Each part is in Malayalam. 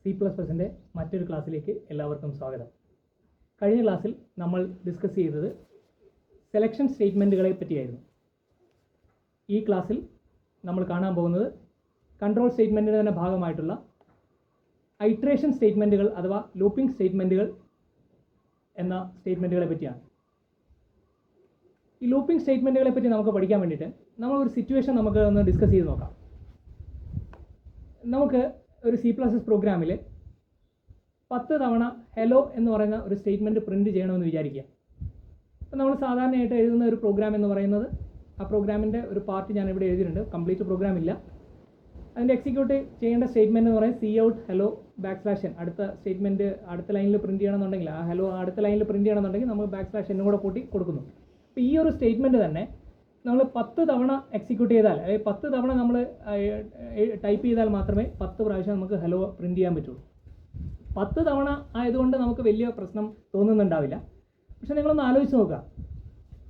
C++ൻ്റെ മറ്റൊരു ക്ലാസ്സിലേക്ക് എല്ലാവർക്കും സ്വാഗതം. കഴിഞ്ഞ ക്ലാസ്സിൽ നമ്മൾ ഡിസ്കസ് ചെയ്തത് സെലക്ഷൻ സ്റ്റേറ്റ്മെൻറ്റുകളെ പറ്റിയായിരുന്നു. ഈ ക്ലാസ്സിൽ നമ്മൾ കാണാൻ പോകുന്നത് കൺട്രോൾ സ്റ്റേറ്റ്മെൻറ്റിൻ്റെ തന്നെ ഭാഗമായിട്ടുള്ള ഐട്രേഷൻ സ്റ്റേറ്റ്മെൻറ്റുകൾ അഥവാ ലൂപ്പിംഗ് സ്റ്റേറ്റ്മെൻറ്റുകൾ എന്ന സ്റ്റേറ്റ്മെൻറ്റുകളെ പറ്റിയാണ്. ഈ ലൂപ്പിംഗ് സ്റ്റേറ്റ്മെൻറ്റുകളെ പറ്റി നമുക്ക് പഠിക്കാൻ വേണ്ടിയിട്ട് നമ്മളൊരു സിറ്റുവേഷൻ നമുക്ക് ഒന്ന് ഡിസ്കസ് ചെയ്ത് നോക്കാം. നമുക്ക് ഒരു C++ പ്രോഗ്രാമിൽ 10 തവണ ഹലോ എന്ന് പറയുന്ന ഒരു സ്റ്റേറ്റ്മെൻറ്റ് പ്രിൻറ്റ് ചെയ്യണമെന്ന് വിചാരിക്കുക. അപ്പോൾ നമ്മൾ സാധാരണയായിട്ട് എഴുതുന്ന ഒരു പ്രോഗ്രാം എന്ന് പറയുന്നത്, ആ പ്രോഗ്രാമിൻ്റെ ഒരു പാർട്ട് ഞാൻ ഇവിടെ എഴുതിയിട്ടുണ്ട്, കംപ്ലീറ്റ് പ്രോഗ്രാം ഇല്ല. അതിൻ്റെ എക്സിക്യൂട്ട് ചെയ്യേണ്ട സ്റ്റേറ്റ്മെൻറ്റ് എന്ന് പറയുന്നത് cout hello \n. അടുത്ത സ്റ്റേറ്റ്മെൻറ്റ് അടുത്ത ലൈനിൽ പ്രിൻറ്റ് ചെയ്യണമെന്നുണ്ടെങ്കിൽ, ആ ഹലോ അടുത്ത ലൈനിൽ പ്രിൻറ്റ് ചെയ്യണമെന്നുണ്ടെങ്കിൽ നമ്മൾ \n കൂടെ കൂട്ടി കൊടുക്കുന്നു. അപ്പോൾ ഈ ഒരു സ്റ്റേറ്റ്മെൻറ്റ് തന്നെ നമ്മൾ 10 തവണ എക്സിക്യൂട്ട് ചെയ്താൽ, അതായത് 10 തവണ നമ്മൾ ടൈപ്പ് ചെയ്താൽ മാത്രമേ 10 പ്രാവശ്യം നമുക്ക് ഹലോ പ്രിൻറ്റ് ചെയ്യാൻ പറ്റുള്ളൂ. 10 തവണ ആയതുകൊണ്ട് നമുക്ക് വലിയ പ്രശ്നം തോന്നുന്നുണ്ടാവില്ല. പക്ഷേ നിങ്ങളൊന്ന് ആലോചിച്ച് നോക്കുക,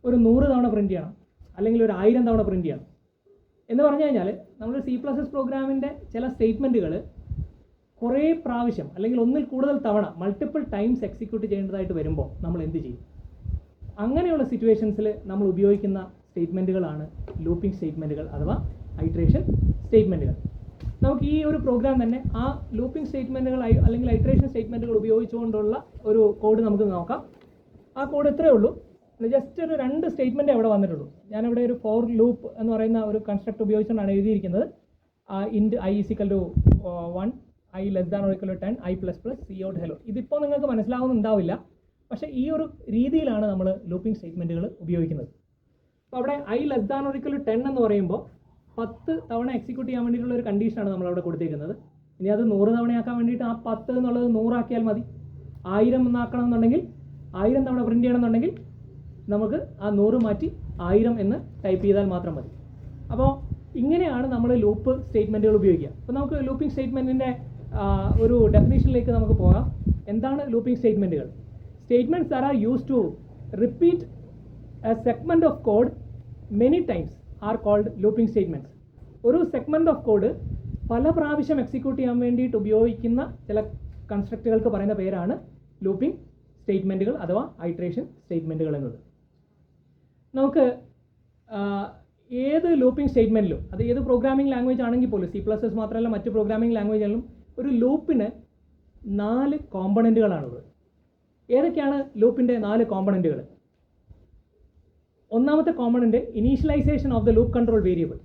ഒരു 100 തവണ പ്രിൻറ്റ് ചെയ്യണം, അല്ലെങ്കിൽ ഒരു 1000 തവണ പ്രിൻറ്റ് ചെയ്യണം എന്ന് പറഞ്ഞു കഴിഞ്ഞാൽ നമ്മൾ C++ പ്രോഗ്രാമിൻ്റെ ചില സ്റ്റേറ്റ്മെൻറ്റുകൾ കുറേ പ്രാവശ്യം അല്ലെങ്കിൽ ഒന്നിൽ കൂടുതൽ തവണ മൾട്ടിപ്പിൾ ടൈംസ് എക്സിക്യൂട്ട് ചെയ്യേണ്ടതായിട്ട് വരുമ്പോൾ നമ്മൾ എന്ത് ചെയ്യും? അങ്ങനെയുള്ള സിറ്റുവേഷൻസിൽ നമ്മൾ ഉപയോഗിക്കുന്ന സ്റ്റേറ്റ്മെൻറ്റുകളാണ് ലൂപ്പിംഗ് സ്റ്റേറ്റ്മെൻറ്റുകൾ അഥവാ ഐട്രേഷൻ സ്റ്റേറ്റ്മെൻറ്റുകൾ. നമുക്ക് ഈ ഒരു പ്രോഗ്രാം തന്നെ ആ ലൂപ്പിംഗ് സ്റ്റേറ്റ്മെൻറ്റുകൾ അല്ലെങ്കിൽ ഐട്രേഷൻ സ്റ്റേറ്റ്മെൻറ്റുകൾ ഉപയോഗിച്ചുകൊണ്ടുള്ള ഒരു കോഡ് നമുക്ക് നോക്കാം. ആ കോഡ് ഇത്രയേ ഉള്ളൂ. ജസ്റ്റ് ഒരു 2 സ്റ്റേറ്റ്മെൻറ്റ് അവിടെ വന്നിട്ടുള്ളൂ. ഞാനിവിടെ ഒരു ഫോർ ലൂപ്പ് എന്ന് പറയുന്ന ഒരു കൺസ്ട്രക്ട് ഉപയോഗിച്ചുകൊണ്ടാണ് എഴുതിയിരിക്കുന്നത്. ഇൻറ്റ് i = 1, i <= 10, i++ cout hello. ഇതിപ്പോൾ നിങ്ങൾക്ക് മനസ്സിലാവുന്നുണ്ടാവില്ല, പക്ഷേ ഈ ഒരു രീതിയിലാണ് നമ്മൾ ലൂപ്പിംഗ് സ്റ്റേറ്റ്മെൻറ്റുകൾ ഉപയോഗിക്കുന്നത്. അപ്പോൾ അവിടെ i <= 10 എന്ന് പറയുമ്പോൾ 10 തവണ എക്സിക്യൂട്ട് ചെയ്യാൻ വേണ്ടിയിട്ടുള്ള ഒരു കണ്ടീഷനാണ് നമ്മളവിടെ കൊടുത്തിരിക്കുന്നത്. ഇനി അത് 100 തവണയാക്കാൻ വേണ്ടിയിട്ട് ആ 10 എന്നുള്ളത് 100 ആക്കിയാൽ മതി. 1000 എന്നാക്കണം എന്നുണ്ടെങ്കിൽ 1000 തവണ പ്രിൻറ്റ് ചെയ്യണമെന്നുണ്ടെങ്കിൽ നമുക്ക് ആ 100 മാറ്റി 1000 എന്ന് ടൈപ്പ് ചെയ്താൽ മാത്രം മതി. അപ്പോൾ ഇങ്ങനെയാണ് നമ്മൾ ലൂപ്പ് സ്റ്റേറ്റ്മെൻറ്റുകൾ ഉപയോഗിക്കുക. അപ്പോൾ നമുക്ക് ലൂപ്പിംഗ് സ്റ്റേറ്റ്മെൻറ്റിൻ്റെ ഒരു ഡെഫിനേഷനിലേക്ക് നമുക്ക് പോകാം. എന്താണ് looping സ്റ്റേറ്റ്മെൻറ്റുകൾ? Statements that are used to repeat a segment of code many times are called looping statements. ഒരു സെഗ്മെൻറ്റ് ഓഫ് കോഡ് പല പ്രാവശ്യം എക്സിക്യൂട്ട് ചെയ്യാൻ വേണ്ടിയിട്ട് ഉപയോഗിക്കുന്ന ചില കൺസ്ട്രക്റ്റുകൾക്ക് പറയുന്ന പേരാണ് ലൂപ്പിംഗ് സ്റ്റേറ്റ്മെൻറ്റുകൾ അഥവാ ഐട്രേഷൻ സ്റ്റേറ്റ്മെൻറ്റുകൾ എന്നത്. നമുക്ക് ഏത് ലൂപ്പിംഗ് സ്റ്റേറ്റ്മെൻറ്റിലും, അത് ഏത് പ്രോഗ്രാമിംഗ് ലാംഗ്വേജ് ആണെങ്കിൽ പോലും, C++ മാത്രമല്ല മറ്റ് പ്രോഗ്രാമിംഗ് ലാംഗ്വേജിലും ഒരു ലൂപ്പിന് 4 കോമ്പണൻറ്റുകളാണുള്ളത്. ഏതൊക്കെയാണ് ലൂപ്പിൻ്റെ 4 കോമ്പണൻറ്റുകൾ? ഒന്നാമത്തെ component initialization of the loop control variable.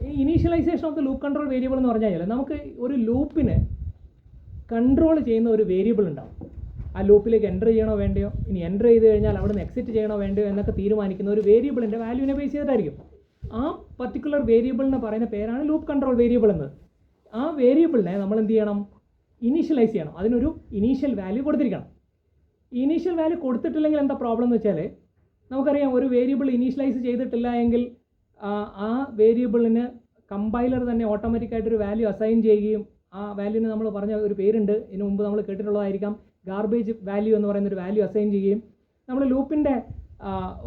ഈ initialization of the loop control variable എന്ന് പറഞ്ഞു കഴിഞ്ഞാൽ നമുക്ക് ഒരു ലൂപ്പിന് കൺട്രോൾ ചെയ്യുന്ന ഒരു വേരിയബിൾ ഉണ്ടാവും. ആ ലൂപ്പിലേക്ക് എൻ്റർ ചെയ്യണോ വേണ്ടയോ, ഇനി എൻ്റർ ചെയ്ത് കഴിഞ്ഞാൽ അവിടെ നിന്ന് എക്സിറ്റ് ചെയ്യണോ വേണ്ടയോ എന്നൊക്കെ തീരുമാനിക്കുന്ന ഒരു വേരിയബിളിൻ്റെ വാല്യൂവിനെ ബേസ് ചെയ്തിട്ടായിരിക്കും. ആ പർട്ടിക്കുലർ വേരിയബിളിന് പറയുന്ന പേരാണ് ലൂപ്പ് കൺട്രോൾ വേരിയബിൾ എന്നത്. ആ വേരിയബിളിനെ നമ്മൾ എന്ത് ചെയ്യണം? ഇനീഷ്യലൈസ് ചെയ്യണം. അതിനൊരു ഇനീഷ്യൽ വാല്യൂ കൊടുത്തിരിക്കണം. ഇനീഷ്യൽ വാല്യൂ കൊടുത്തിട്ടില്ലെങ്കിൽ എന്താ പ്രോബ്ലം എന്ന് വെച്ചാൽ, നമുക്കറിയാം ഒരു വേരിയബിൾ ഇനീഷ്യലൈസ് ചെയ്തിട്ടില്ല എങ്കിൽ ആ വേരിയബിളിന് കമ്പൈലർ തന്നെ ഓട്ടോമാറ്റിക്കായിട്ടൊരു വാല്യൂ അസൈൻ ചെയ്യുകയും ആ വാല്യൂവിന് നമ്മൾ പറഞ്ഞ ഒരു പേരുണ്ട്, ഇതിനു മുമ്പ് നമ്മൾ കേട്ടിട്ടുള്ളതായിരിക്കാം, ഗാർബേജ് വാല്യൂ എന്ന് പറയുന്നൊരു വാല്യൂ അസൈൻ ചെയ്യുകയും നമ്മൾ ലൂപ്പിൻ്റെ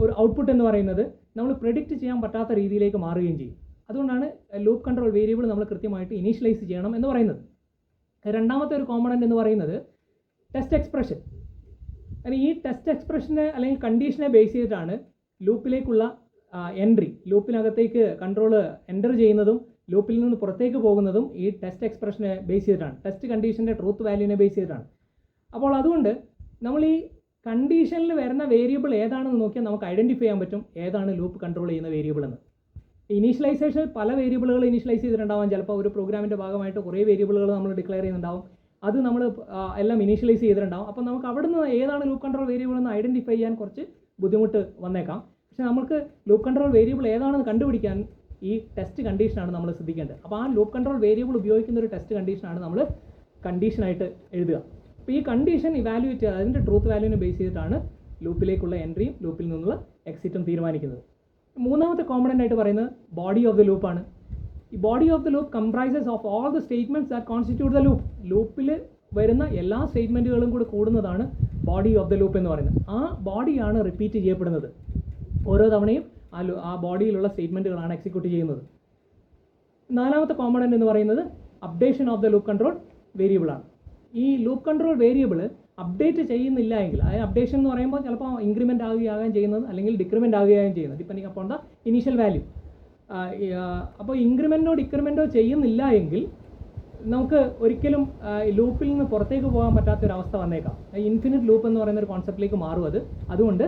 ഒരു ഔട്ട്പുട്ട് എന്ന് പറയുന്നത് നമ്മൾ പ്രെഡിക്റ്റ് ചെയ്യാൻ പറ്റാത്ത രീതിയിലേക്ക് മാറുകയും ചെയ്യും. അതുകൊണ്ടാണ് ലൂപ്പ് കൺട്രോൾ വേരിയബിൾ നമ്മൾ കൃത്യമായിട്ട് ഇനീഷ്യലൈസ് ചെയ്യണം എന്ന് പറയുന്നത്. രണ്ടാമത്തെ ഒരു കോമ്പണൻറ്റ് എന്ന് പറയുന്നത് ടെസ്റ്റ് എക്സ്പ്രഷൻ. ഈ ടെസ്റ്റ് എക്സ്പ്രഷനെ അല്ലെങ്കിൽ കണ്ടീഷനെ ബേസ് ചെയ്തിട്ടാണ് ലൂപ്പിലേക്കുള്ള എൻട്രി, ലൂപ്പിനകത്തേക്ക് കൺട്രോൾ എൻ്റർ ചെയ്യുന്നതും ലൂപ്പിൽ നിന്ന് പുറത്തേക്ക് പോകുന്നതും ഈ ടെസ്റ്റ് എക്സ്പ്രഷനെ ബേസ് ചെയ്തിട്ടാണ്, ടെസ്റ്റ് കണ്ടീഷൻ്റെ ട്രൂത്ത് വാല്യൂവിനെ ബേസ് ചെയ്തിട്ടാണ്. അപ്പോൾ അതുകൊണ്ട് നമ്മൾ ഈ കണ്ടീഷനിൽ വരുന്ന വേരിയബിൾ ഏതാണെന്ന് നോക്കിയാൽ നമുക്ക് ഐഡൻറ്റിഫൈ ചെയ്യാൻ പറ്റും ഏതാണ് ലൂപ്പ് കൺട്രോൾ ചെയ്യുന്ന വേരിയബിൾ എന്ന്. ഇനീഷ്യലൈസേഷൻ പല വേരിയബിളുകൾ ഇനീഷ്യലൈസ് ചെയ്തിട്ടുണ്ടാവാം. ചിലപ്പോൾ ഒരു പ്രോഗ്രാമിൻ്റെ ഭാഗമായിട്ട് കുറേ വേരിയബിളുകൾ നമ്മൾ ഡിക്ലെയർ ചെയ്യുന്നുണ്ടാവും. അത് നമ്മൾ എല്ലാം ഇനീഷ്യലൈസ് ചെയ്തിട്ടുണ്ടാവും. അപ്പോൾ നമുക്ക് അവിടെ നിന്ന് ഏതാണ് ലൂപ്പ് കൺട്രോൾ വേരിയബിൾ എന്ന് ഐഡൻറ്റിഫൈ ചെയ്യാൻ കുറച്ച് ബുദ്ധിമുട്ട് വന്നേക്കാം. പക്ഷേ നമുക്ക് ലൂപ്പ് കൺട്രോൾ വേരിയബിൾ ഏതാണെന്ന് കണ്ടുപിടിക്കാൻ ഈ ടെസ്റ്റ് കണ്ടീഷനാണ് നമ്മൾ ശ്രദ്ധിക്കേണ്ടത്. അപ്പോൾ ആ ലൂപ്പ് കൺട്രോൾ വേരിയബിൾ ഉപയോഗിക്കുന്ന ഒരു ടെസ്റ്റ് കണ്ടീഷനാണ് നമ്മൾ കണ്ടീഷനായിട്ട് എഴുതുക. അപ്പോൾ ഈ കണ്ടീഷൻ ഇവാലുവേറ്റ് ചെയ്ത് അതിൻ്റെ ട്രൂത്ത് വാല്യൂവിനെ ബേസ് ചെയ്തിട്ടാണ് ലൂപ്പിലേക്കുള്ള എൻട്രിയും ലൂപ്പിൽ നിന്നുള്ള എക്സിറ്റും തീരുമാനിക്കുന്നത്. മൂന്നാമത്തെ കോമ്പണൻ്റ് ആയിട്ട് പറയുന്നത് ബോഡി ഓഫ് ദ ലൂപ്പാണ്. ഈ body of the loop comprises of all the statements that constitute the loop. ലൂപ്പിൽ വരുന്ന എല്ലാ സ്റ്റേറ്റ്മെൻറ്റുകളും കൂടി കൂടുന്നതാണ് ബോഡി ഓഫ് ദ ലൂപ്പ് എന്ന് പറയുന്നത്. ആ ബോഡിയാണ് റിപ്പീറ്റ് ചെയ്യപ്പെടുന്നത്. ഓരോ തവണയും ആ ബോഡിയിലുള്ള സ്റ്റേറ്റ്മെൻറ്റുകളാണ് എക്സിക്യൂട്ട് ചെയ്യുന്നത്. നാലാമത്തെ കോമ്പണൻ്റ് എന്ന് പറയുന്നത് updation of the loop control വേരിയബിളാണ്. ഈ ലൂപ്പ് കൺട്രോൾ വേരിയബിൾ അപ്ഡേറ്റ് ചെയ്യുന്നില്ല എങ്കിൽ, അതായത് അപ്ഡേഷൻ എന്ന് പറയുമ്പോൾ ചിലപ്പോൾ ഇൻക്രിമെൻ്റ് ആകുകയാകാൻ ചെയ്യുന്നത് അല്ലെങ്കിൽ ഡിക്രിമെൻ്റ് ആകുകയാകും ചെയ്യുന്നത്, depending upon the initial value. അപ്പോൾ ഇൻക്രിമെൻറ്റോ ഡിക്രിമെൻറ്റോ ചെയ്യുന്നില്ല എങ്കിൽ നമുക്ക് ഒരിക്കലും ലൂപ്പിൽ നിന്ന് പുറത്തേക്ക് പോകാൻ പറ്റാത്തൊരവസ്ഥ വന്നേക്കാം. ഇൻഫിനിറ്റ് ലൂപ്പ് എന്ന് പറയുന്ന ഒരു കോൺസെപ്റ്റിലേക്ക് മാറും അത്. അതുകൊണ്ട്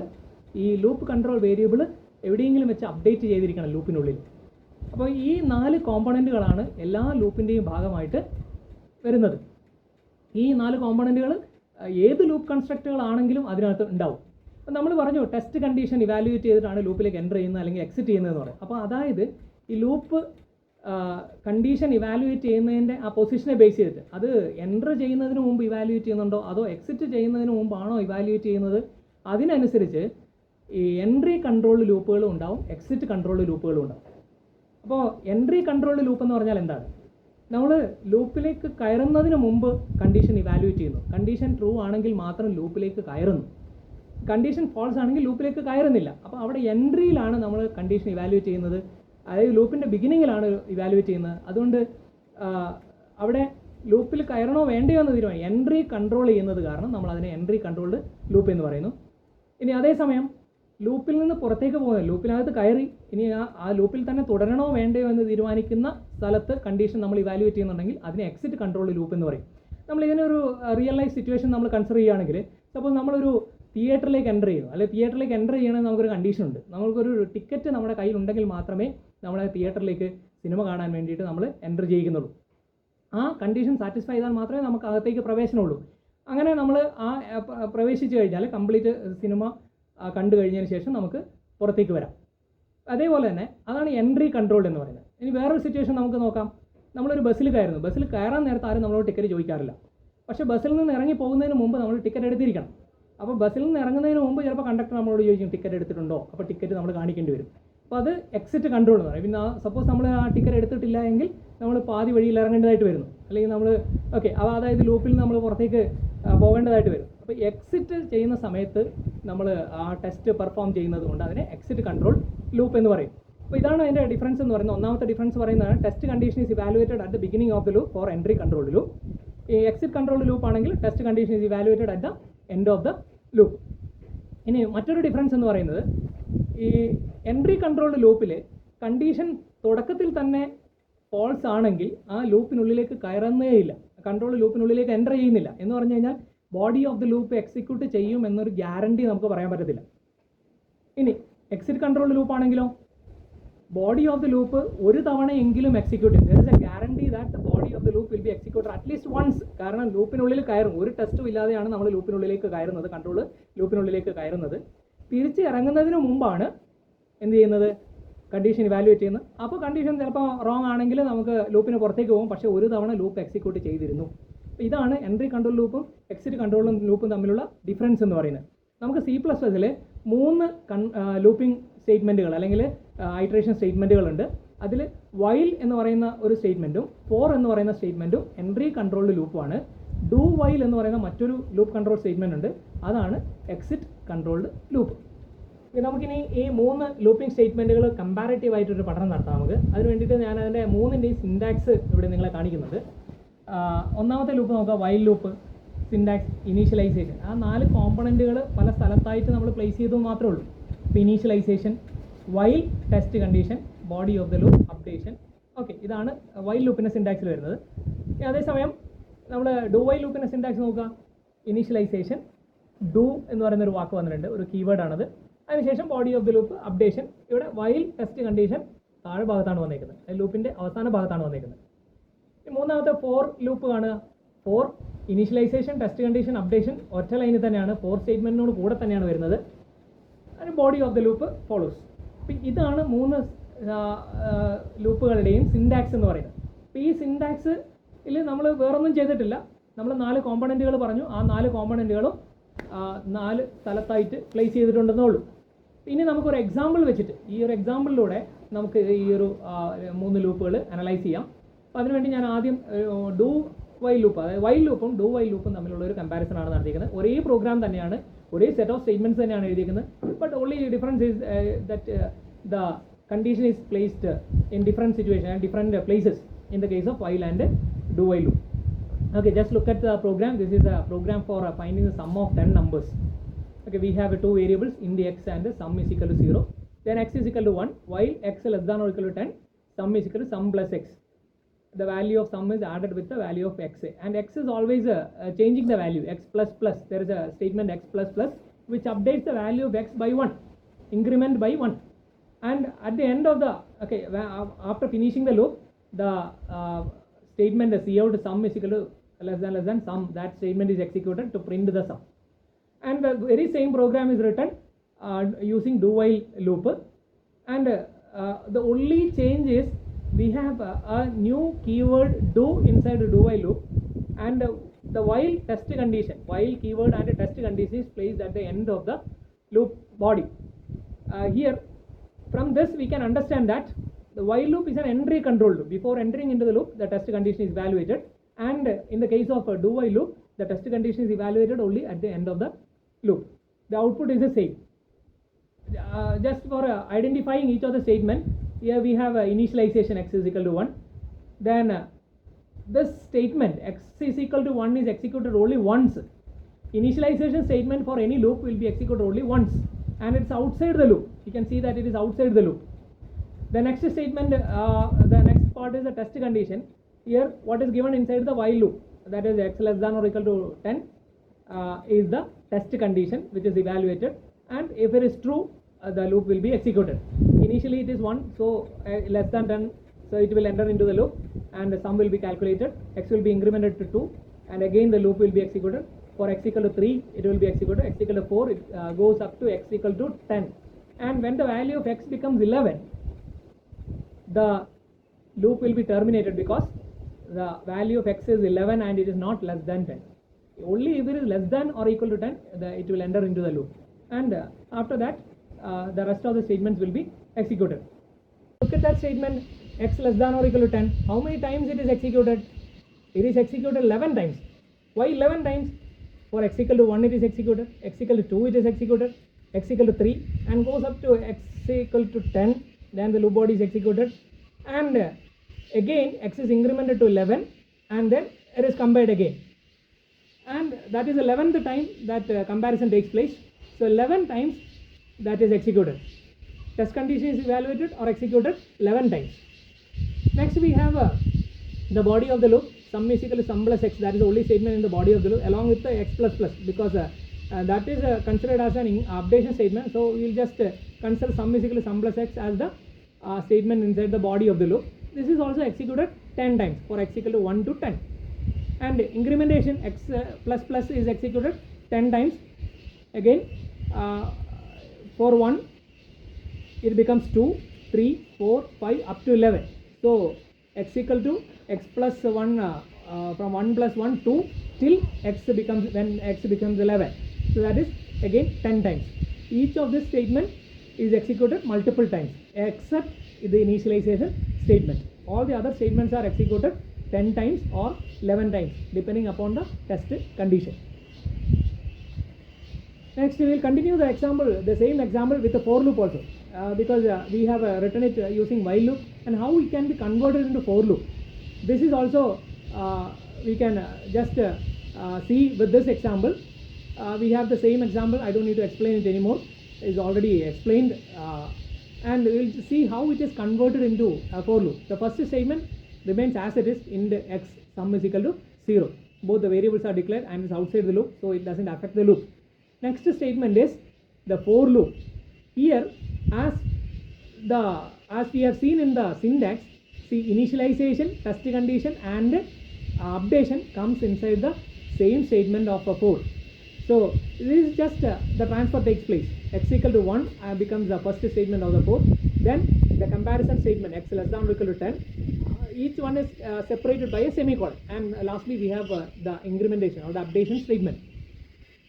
ഈ ലൂപ്പ് കൺട്രോൾ വേരിയബിൾ എവിടെയെങ്കിലും വെച്ച് അപ്ഡേറ്റ് ചെയ്തിരിക്കണം ലൂപ്പിനുള്ളിൽ. അപ്പോൾ ഈ 4 കോമ്പണൻറ്റുകളാണ് എല്ലാ ലൂപ്പിൻ്റെയും ഭാഗമായിട്ട് വരുന്നത്. ഈ 4 കോമ്പണൻറ്റുകൾ ഏത് ലൂപ്പ് കൺസ്ട്രക്റ്റുകളാണെങ്കിലും അതിനകത്ത് ഉണ്ടാവും. അപ്പോൾ നമ്മൾ പറഞ്ഞു ടെസ്റ്റ് കണ്ടീഷൻ ഇവാലുവേറ്റ് ചെയ്തിട്ടാണ് ലൂപ്പിലേക്ക് എൻ്റർ ചെയ്യുന്നത് അല്ലെങ്കിൽ എക്സിറ്റ് ചെയ്യുന്നതെന്ന് പറയും. അപ്പോൾ അതായത് ഈ ലൂപ്പ് കണ്ടീഷൻ ഇവാലുവേറ്റ് ചെയ്യുന്നതിൻ്റെ ആ പൊസിഷനെ ബേസ് ചെയ്തിട്ട് അത് എൻ്റർ ചെയ്യുന്നതിന് മുമ്പ് ഇവാലുവേറ്റ് ചെയ്യുന്നുണ്ടോ അതോ എക്സിറ്റ് ചെയ്യുന്നതിന് മുമ്പാണോ ഇവാലുവേറ്റ് ചെയ്യുന്നത്, അതിനനുസരിച്ച് ഈ എൻട്രി കൺട്രോൾ ലൂപ്പുകളും ഉണ്ടാവും, എക്സിറ്റ് കൺട്രോൾ ലൂപ്പുകളും ഉണ്ടാവും. അപ്പോൾ എൻട്രി കൺട്രോൾ ലൂപ്പ് എന്ന് പറഞ്ഞാൽ എന്താണ്? നമ്മൾ ലൂപ്പിലേക്ക് കയറുന്നതിന് മുമ്പ് കണ്ടീഷൻ ഇവാലുവേറ്റ് ചെയ്യുന്നു. കണ്ടീഷൻ ട്രൂ ആണെങ്കിൽ മാത്രം ലൂപ്പിലേക്ക് കയറുന്നു, കണ്ടീഷൻ ഫാൾസ് ആണെങ്കിൽ ലൂപ്പിലേക്ക് കയറുന്നില്ല. അപ്പോൾ അവിടെ എൻട്രിയിലാണ് നമ്മൾ കണ്ടീഷൻ ഇവാലുവേറ്റ് ചെയ്യുന്നത്, അതായത് ലൂപ്പിൻ്റെ ബിഗിനിങ്ങിലാണ് ഇവാലുവേറ്റ് ചെയ്യുന്നത്. അതുകൊണ്ട് അവിടെ ലൂപ്പിൽ കയറണോ വേണ്ടയോ എന്ന് തീരുമാനിക്കും. എൻട്രി കൺട്രോൾ ചെയ്യുന്നത് കാരണം നമ്മൾ അതിനെ എൻട്രി കൺട്രോൾഡ് ലൂപ്പ് എന്ന് പറയുന്നു. ഇനി അതേസമയം ലൂപ്പിൽ നിന്ന് പുറത്തേക്ക് പോകുന്നത്, ലൂപ്പിനകത്ത് കയറി ഇനി ആ ലൂപ്പിൽ തന്നെ തുടരണോ വേണ്ടയോ എന്ന് തീരുമാനിക്കുന്ന സ്ഥലത്ത് കണ്ടീഷൻ നമ്മൾ ഇവാലുവേറ്റ് ചെയ്യുന്നുണ്ടെങ്കിൽ അതിനെ എക്സിറ്റ് കൺട്രോൾ ലൂപ്പ് എന്ന് പറയും. നമ്മൾ ഇതിനൊരു റിയൽ ലൈഫ് സിറ്റുവേഷൻ നമ്മൾ കൺസിഡർ ചെയ്യുകയാണെങ്കിൽ, സപ്പോസ് നമ്മളൊരു തിയേറ്ററിലേക്ക് എൻ്റർ ചെയ്യുന്നു, അല്ലെങ്കിൽ തിയേറ്ററിലേക്ക് എൻ്റർ ചെയ്യണമെങ്കിൽ നമുക്കൊരു കണ്ടീഷൻ ഉണ്ട്. നമുക്കൊരു ടിക്കറ്റ് നമ്മുടെ കയ്യിൽ ഉണ്ടെങ്കിൽ മാത്രമേ നമ്മളെ തിയേറ്ററിലേക്ക് സിനിമ കാണാൻ വേണ്ടിയിട്ട് നമ്മൾ എൻ്റർ ചെയ്യിക്കുന്നുള്ളൂ. ആ കണ്ടീഷൻ സാറ്റിസ്ഫൈ ചെയ്താൽ മാത്രമേ നമുക്ക് അകത്തേക്ക് പ്രവേശനമുള്ളൂ. അങ്ങനെ നമ്മൾ പ്രവേശിച്ച് കഴിഞ്ഞാൽ കംപ്ലീറ്റ് സിനിമ കണ്ടു കഴിഞ്ഞതിന് ശേഷം നമുക്ക് പുറത്തേക്ക് വരാം. അതേപോലെ തന്നെ അതാണ് എൻട്രി കൺട്രോൾ എന്ന് പറയുന്നത്. ഇനി വേറൊരു സിറ്റുവേഷൻ നമുക്ക് നോക്കാം. നമ്മളൊരു ബസ്സിൽ കയറുന്നു. ബസ്സിൽ കയറാൻ നേരത്തെ ആരും നമ്മളോട് ടിക്കറ്റ് ചോദിക്കാറില്ല. പക്ഷേ ബസ്സിൽ നിന്ന് ഇറങ്ങി പോകുന്നതിന് മുമ്പ് നമ്മൾ ടിക്കറ്റ് എടുത്തിരിക്കണം. അപ്പോൾ ബസ്സിൽ നിന്ന് ഇറങ്ങുന്നതിന് മുമ്പ് ചിലപ്പോൾ കണ്ടക്ടർ നമ്മളോട് ചോദിക്കും ടിക്കറ്റ് എടുത്തിട്ടുണ്ടോ, അപ്പോൾ ടിക്കറ്റ് നമ്മൾ കാണിക്കേണ്ടി വരും. അപ്പോൾ അത് എക്സിറ്റ് കൺട്രോൾ എന്ന് പറയും. പിന്നെ സപ്പോസ് നമ്മൾ ആ ടിക്കറ്റ് എടുത്തിട്ടില്ല എങ്കിൽ നമ്മൾ പാതി വഴിയിൽ ഇറങ്ങേണ്ടതായിട്ട് വരുന്നു, അല്ലെങ്കിൽ നമ്മൾ അതായത് ലൂപ്പിൽ നമ്മൾ പുറത്തേക്ക് പോകേണ്ടതായിട്ട് വരും. അപ്പോൾ എക്സിറ്റ് ചെയ്യുന്ന സമയത്ത് നമ്മൾ ആ ടെസ്റ്റ് പെർഫോം ചെയ്യുന്നത് കൊണ്ട് അതിനെ എക്സിറ്റ് കൺട്രോൾ ലൂപ്പ് എന്ന് പറയും. അപ്പോൾ ഇതാണ് അതിൻ്റെ ഡിഫറൻസ് എന്ന് പറയുന്നത്. ഒന്നാമത്തെ ഡിഫറൻസ് പറയുന്നതാണ് test condition is evaluated at the beginning of the loop for entry control loop. ഈ എക്സിറ്റ് കൺട്രോൾ ലൂപ്പ് ആണെങ്കിൽ test condition is evaluated at the end of the loop. ഇനി മറ്റൊരു ഡിഫറൻസ് എന്ന് പറയുന്നത്, ഈ എൻട്രി കൺട്രോൾ ലൂപ്പിൽ കണ്ടീഷൻ തുടക്കത്തിൽ തന്നെ ഫോൾസ് ആണെങ്കിൽ ആ ലൂപ്പിനുള്ളിലേക്ക് കയറുന്നേയില്ല, കൺട്രോൾ ലൂപ്പിനുള്ളിലേക്ക് എൻ്റർ ചെയ്യുന്നില്ല. എന്ന് പറഞ്ഞു കഴിഞ്ഞാൽ body of the loop execute ചെയ്യും എന്നൊരു ഗ്യാരണ്ടി നമുക്ക് പറയാൻ പറ്റത്തില്ല. ഇനി എക്സിറ്റ് കൺട്രോൾ ലൂപ്പ് ആണെങ്കിലോ ബോഡി ഓഫ് ദ ലൂപ്പ് ഒരു തവണയെങ്കിലും എക്സിക്യൂട്ട് ചെയ്യും. There is a guarantee that the body of the loop will be executed at least once. കാരണം ലൂപ്പിനുള്ളിൽ കയറും, ഒരു ടെസ്റ്റും ഇല്ലാതെയാണ് നമ്മൾ ലൂപ്പിനുള്ളിലേക്ക് കയറുന്നത്, കൺട്രോൾ ലൂപ്പിനുള്ളിലേക്ക് കയറുന്നത്. തിരിച്ച് ഇറങ്ങുന്നതിന് മുമ്പാണ് എന്ത് ചെയ്യുന്നത്, കണ്ടീഷൻ ഇവാലുവേറ്റ് ചെയ്യുന്നത്. അപ്പോൾ കണ്ടീഷൻ ചിലപ്പോൾ റോങ് ആണെങ്കിൽ നമുക്ക് ലൂപ്പിന് പുറത്തേക്ക് പോകും, പക്ഷേ ഒരു തവണ ലൂപ്പ് എക്സിക്യൂട്ട് ചെയ്തിരുന്നു. ഇതാണ് എൻട്രി കൺട്രോൾ ലൂപ്പും എക്സിറ്റ് കൺട്രോൾ ലൂപ്പും തമ്മിലുള്ള ഡിഫറൻസ് എന്ന് പറയുന്നത്. നമുക്ക് C++ൽ 3 ലൂപ്പിംഗ് സ്റ്റേറ്റ്മെൻറ്റുകൾ അല്ലെങ്കിൽ ഐട്രേഷൻ സ്റ്റേറ്റ്മെൻറ്റുകളുണ്ട്. അതിൽ വൈൽ എന്ന് പറയുന്ന ഒരു സ്റ്റേറ്റ്മെൻറ്റും ഫോർ എന്ന് പറയുന്ന സ്റ്റേറ്റ്മെൻറ്റും എൻട്രി കൺട്രോൾഡ് ലൂപ്പുമാണ്. ഡു വൈൽ എന്ന് പറയുന്ന മറ്റൊരു ലൂപ്പ് കൺട്രോൾ സ്റ്റേറ്റ്മെൻറ്റ് ഉണ്ട്, അതാണ് എക്സിറ്റ് കൺട്രോൾഡ് ലൂപ്പ്. നമുക്കിനി ഈ 3 ലൂപ്പിംഗ് സ്റ്റേറ്റ്മെൻറ്റുകൾ കമ്പാരറ്റീവ് ആയിട്ടൊരു പഠനം നടത്താം നമുക്ക്. അതിന് വേണ്ടിയിട്ട് ഞാൻ അതിൻ്റെ 3ൻ്റെയും സിൻടാക്സ് ഇവിടെ നിങ്ങളെ കാണിക്കുന്നുണ്ട്. ഒന്നാമത്തെ ലൂപ്പ് നോക്കാം, വൈൽ ലൂപ്പ്, സിൻടാക്സ്, ഇനീഷ്യലൈസേഷൻ. ആ 4 കോമ്പണൻറ്റുകൾ പല സ്ഥലത്തായിട്ട് നമ്മൾ പ്ലേസ് ചെയ്തു മാത്രമേ ഉള്ളൂ. ഇപ്പോൾ initialization, while, test condition, body of the loop, updation. ഇതാണ് വൈൽ ലൂപ്പിൻ്റെ സിൻടാക്സിൽ വരുന്നത്. അതേസമയം നമ്മൾ ഡു വൈൽ ലൂപ്പിൻ്റെ സിൻടാക്സ് നോക്കുക. ഇനീഷ്യലൈസേഷൻ, ഡു എന്ന് പറയുന്നൊരു വാക്ക് വന്നിട്ടുണ്ട്, ഒരു കീവേഡാണത്. അതിനുശേഷം body of the loop, updation. ഇവിടെ വൈൽ, ടെസ്റ്റ് കണ്ടീഷൻ താഴെ ഭാഗത്താണ് വന്നേക്കുന്നത്, ലൂപ്പിൻ്റെ അവസാന ഭാഗത്താണ് വന്നേക്കുന്നത്. മൂന്നാമത്തെ ഫോർ ലൂപ്പ് കാണുക. For, initialization, test condition, updation ഒറ്റ ലൈനിൽ തന്നെയാണ്, ഫോർ സ്റ്റേറ്റ്മെൻറ്റിനോട് കൂടെ തന്നെയാണ് വരുന്നത്. അതിന് body of the loop follows. അപ്പം ഇതാണ് 3 ലൂപ്പുകളുടെയും സിൻടാക്സ് എന്ന് പറയുന്നത്. അപ്പോൾ ഈ സിൻടാക്സിൽ നമ്മൾ വേറൊന്നും ചെയ്തിട്ടില്ല, നമ്മൾ 4 കോമ്പണൻറ്റുകൾ പറഞ്ഞു. ആ 4 കോമ്പണൻറ്റുകളും 4 സ്ഥലത്തായിട്ട് പ്ലേസ് ചെയ്തിട്ടുണ്ടെന്നേ ഉള്ളൂ. ഇനി നമുക്കൊരു എക്സാമ്പിൾ വെച്ചിട്ട്, ഈ ഒരു എക്സാമ്പിളിലൂടെ നമുക്ക് ഈ ഒരു 3 ലൂപ്പുകൾ അനലൈസ് ചെയ്യാം. അപ്പോൾ അതിനുവേണ്ടി ഞാൻ ആദ്യം ഡു വൈൽ ലൂപ്പ്, അതായത് വൈൽ ലൂപ്പും ഡു വൈൽ ലൂപ്പും തമ്മിലുള്ള ഒരു കമ്പാരിസൺ ആണ് നടത്തിയിരിക്കുന്നത്. ഒരേ പ്രോഗ്രാം തന്നെയാണ്, ഒരേ സെറ്റ് ഓഫ് സ്റ്റേറ്റ്മെൻറ്റ്സ് തന്നെയാണ് എഴുതിയിരിക്കുന്നത്. But only difference is that the condition is placed in different situation and different places in the case of while and do while loop. Okay, just look at the program. This is a program for finding the sum of 10 numbers. Okay, we have two variables, int x and the sum is equal to 0. Then x is equal to 1, while x less than or equal to 10, sum is equal to sum plus x. The value of sum is added with the value of x, and x is always changing the value, x plus plus. There is a statement x plus plus which updates the value of x by 1, increment by 1. And at the end of the, okay, after finishing the loop, the statement cout sum is equal to less than sum, that statement is executed to print the sum. And the very same program is written using do while loop, and the only change is we have a new keyword do inside the do while loop, and the while test condition, while keyword and the test condition is placed at the end of the loop body. Here from this we can understand that the while loop is an entry control loop. Before entering into the loop, the test condition is evaluated, and in the case of a do while loop, the test condition is evaluated only at the end of the loop. The output is the same. Just for identifying each of the statement, here we have initialization x is equal to 1. Then this statement x is equal to 1 is executed only once. Initialization statement for any loop will be executed only once, and it's outside the loop. You can see that it is outside the loop. The next statement, the next part is the test condition. Here what is given inside the while loop, that is x less than or equal to 10 is the test condition which is evaluated, and if it is true, the loop will be executed. Initially it is 1, so less than 10, so it will enter into the loop, and the sum will be calculated. X will be incremented to 2, and again the loop will be executed. For x equal to 3, it will be executed. X equal to 4, it goes up to x equal to 10, and when the value of x becomes 11, the loop will be terminated, because the value of x is 11 and it is not less than 10. Only if it is less than or equal to 10, it will enter into the loop, and after that the rest of the statements will be executed. Look at that statement, x less than or equal to 10. How many times it is executed? It is executed 11 times. Why 11 times? For x equal to 1 it is executed, x equal to 2 it is executed, x equal to 3, and goes up to x equal to 10, then the loop body is executed, and again x is incremented to 11, and then it is compared again, and that is 11th time that comparison takes place. So 11 times that is executed. Test condition is evaluated or executed 11 times. Next we have the body of the loop, sum is equal to sum plus x. That is the only statement in the body of the loop, along with the x plus plus, because that is considered as an updation statement. So we will just consider sum is equal to sum plus x as the statement inside the body of the loop. This is also executed 10 times for x equal to 1 to 10, and incrementation x plus plus is executed 10 times. Again for 1 it becomes 2, 3, 4, 5 up to 11. So x equal to x plus 1 from 1 plus 1 2 till x becomes, when x becomes 11. So that is again 10 times. Each of this statement is executed multiple times except the initialization statement. All the other statements are executed 10 times or 11 times depending upon the test condition. Next we will continue the example, the same example with the for loop also, because we have written it using while loop, and how we can be converted into for loop. This is also we can just see with this example. We have the same example, I don't need to explain it anymore, it is already explained, and we will see how it is converted into a for loop. The first statement remains as it is, int x sum is equal to 0. Both the variables are declared and is outside the loop, so it doesn't affect the loop. Next statement is the for loop. Here as we have seen in the syntax, see, initialization, test condition and updation comes inside the same statement of a for. So this is just the transfer takes place. X equal to 1 becomes the first statement of the for. Then the comparison statement, x less than or equal to 10. Each one is separated by a semicolon, and lastly we have the incrementation or the updation statement,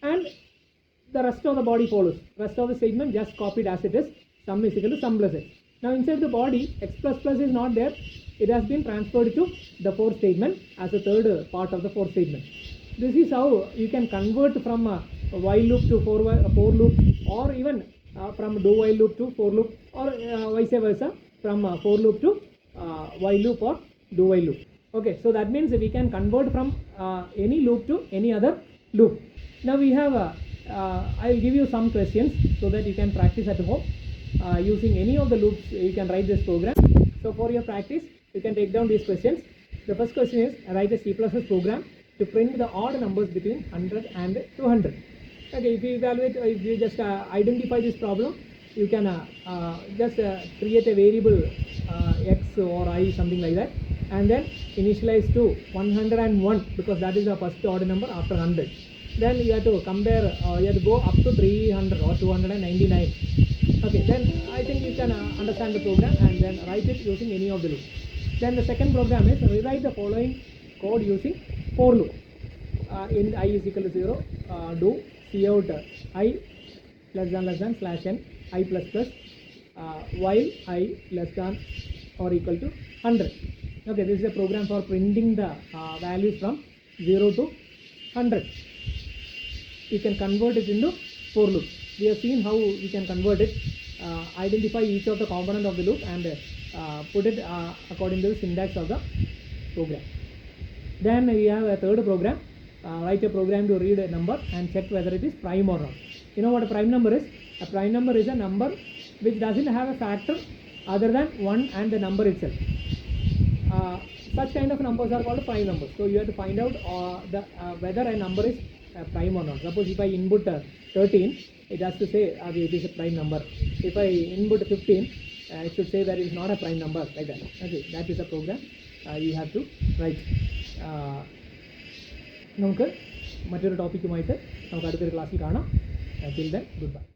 and the rest of the body follows. Rest of the statement just copied as it is, sum is equal to sum plus x. Now inside the body, x plus plus is not there, it has been transferred to the for statement as a third part of the for statement. This is how you can convert from a while loop to for loop, or even from do while loop to for loop, or vice versa from for loop to while loop or do while loop. Okay, so that means we can convert from any loop to any other loop. Now we have I will give you some questions so that you can practice at home using any of the loops. You can write this program. So for your practice, you can take down these questions. The first question is, write a C++ program to print the odd numbers between 100 and 200. Okay, if you evaluate, if you just identify this problem, you can just create a variable x or I, something like that, and then initialize to 101 because that is the first odd number after 100. Then you have to compare, you have to go up to 300 or 299. Okay, then I think you can understand the program and then write it using any of the loops. Then the second program is rewrite the following code using for loop. In I is equal to 0, do cout I less than slash n I plus plus while I less than or equal to 100. Okay, this is a program for printing the values from 0 to 100. You can convert it into for loop. We have seen how we can convert it, identify each of the component of the loop and put it according to the syntax of the program. Then we have a third program, write a program to read a number and check whether it is prime or not. You know what a prime number is? A prime number is a number which doesn't have a factor other than 1 and the number itself. Such kind of numbers are called prime numbers. So you have to find out whether a number is prime or not. Suppose if I input 13, it has to say it is a prime number. If I input 15, it should say that it is not a prime number, like that. Okay, that is a program you have to write. നമുക്ക് മറ്റൊരു ടോപ്പിക്കുമായിട്ട് നമുക്ക് അടുത്തൊരു ക്ലാസ്സിൽ കാണാം. Till then, goodbye.